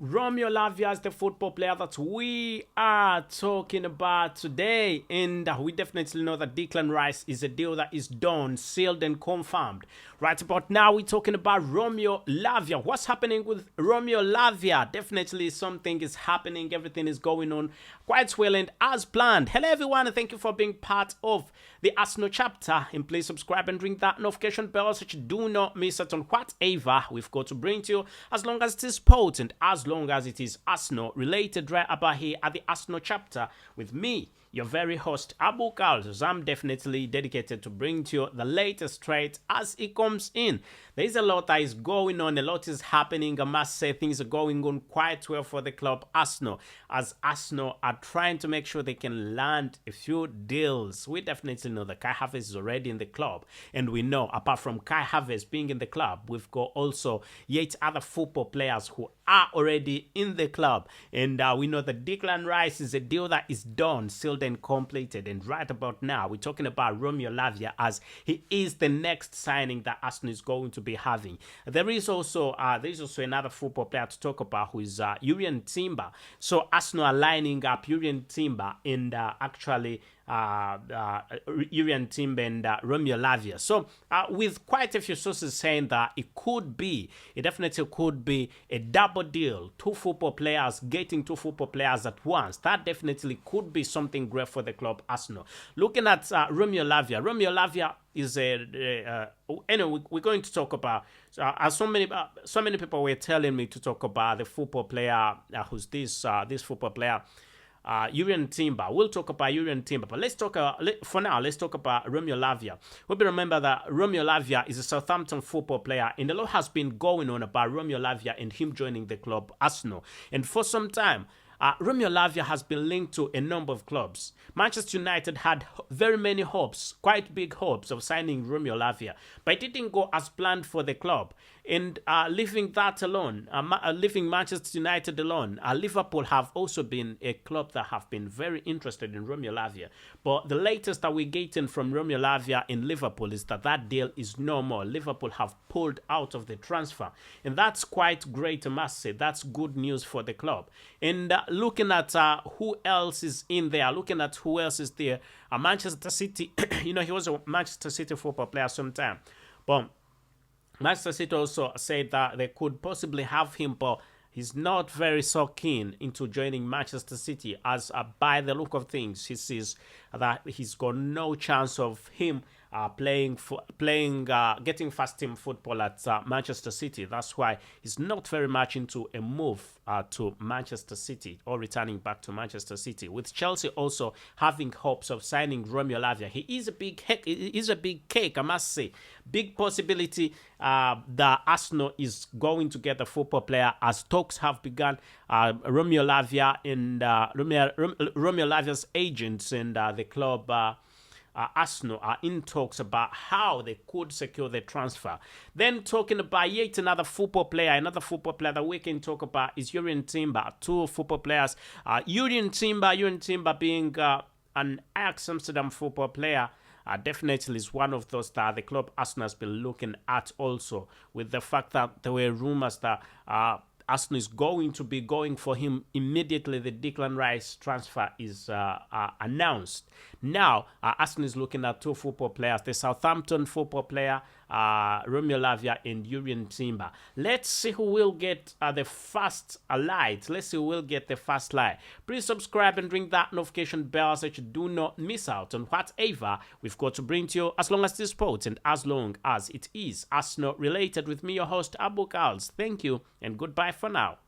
Romeo LAVIA is the football player that we are talking about today, and we definitely know that Declan Rice is a deal that is done, sealed, and confirmed. Right about now, we're talking about Romeo LAVIA. What's happening with Romeo LAVIA? Definitely something is happening. Everything is going on quite well and as planned. Hello, everyone, and thank you for being part of the Arsenal chapter. And please subscribe and ring that notification bell so you do not miss out on whatever we've got to bring to you, as long as it is sports and as long as it is Arsenal related, right about here at the Arsenal chapter with me, your very host Abu Carlos. I'm definitely dedicated to bring to you the latest trade as it comes in. There is a lot that is going on, a lot is happening. I must say things are going on quite well for the club Arsenal, as Arsenal are trying to make sure they can land a few deals. We definitely know that Kai Havertz is already in the club, and we know apart from Kai Havertz being in the club, we've got also yet other football players who are already in the club, and we know that Declan Rice is a deal that is done, sealed and completed. And right about now we're talking about Romeo LAVIA, as he is the next signing that Arsenal is going to be having. There is also another football player to talk about, who is JURIEN. So Arsenal are lining up JURIEN and actually JURIEN and Romeo LAVIA. So with quite a few sources saying that it definitely could be a double deal, two football players getting two football players at once. That definitely could be something great for the club Arsenal. Looking at Romeo LAVIA is anyway, we're going to talk about, as so many people were telling me to talk about the football player, who's this football player, JURIEN. We'll talk about JURIEN, but let's talk for now. Let's talk about Romeo LAVIA. We remember that Romeo LAVIA is a Southampton football player, and a lot has been going on about Romeo LAVIA and him joining the club Arsenal. And for some time, Romeo LAVIA has been linked to a number of clubs. Manchester United had very many hopes, quite big hopes, of signing Romeo LAVIA, but it didn't go as planned for the club. And leaving that alone, leaving Manchester United alone, Liverpool have also been a club that have been very interested in Romeo LAVIA. But the latest that we're getting from Romeo LAVIA in Liverpool is that deal is no more. Liverpool have pulled out of the transfer, and that's quite great, I must say. That's good news for the club. And looking at who else is in there, Manchester City, he was a Manchester City football player sometime, but Manchester City also said that they could possibly have him, but he's not very so keen into joining Manchester City, as by the look of things, he sees that he's got no chance of him getting first team football at Manchester City. That's why he's not very much into a move to Manchester City or returning back to Manchester City. With Chelsea also having hopes of signing Romeo LAVIA, he is a big cake, I must say. Big possibility that Arsenal is going to get a football player, as talks have begun. Romeo LAVIA and Romeo LAVIA's agents and the club Arsenal are in talks about how they could secure the transfer. Then talking about yet another football player that we can talk about is JURIEN. Two football players. JURIEN being an ex-Amsterdam football player, definitely is one of those that the club Arsenal has been looking at also, with the fact that there were rumors that Arsenal is going to be going for him immediately the Declan Rice transfer is announced. Now, Arsenal is looking at two football players, the Southampton football player, Romeo LAVIA, and JURIEN. Let's see who will get the first light. Please subscribe and ring that notification bell so you do not miss out on whatever we've got to bring to you, as long as it is sports and as long as it is Arsenal related, with me, your host Abu Carlos. Thank you and goodbye for now.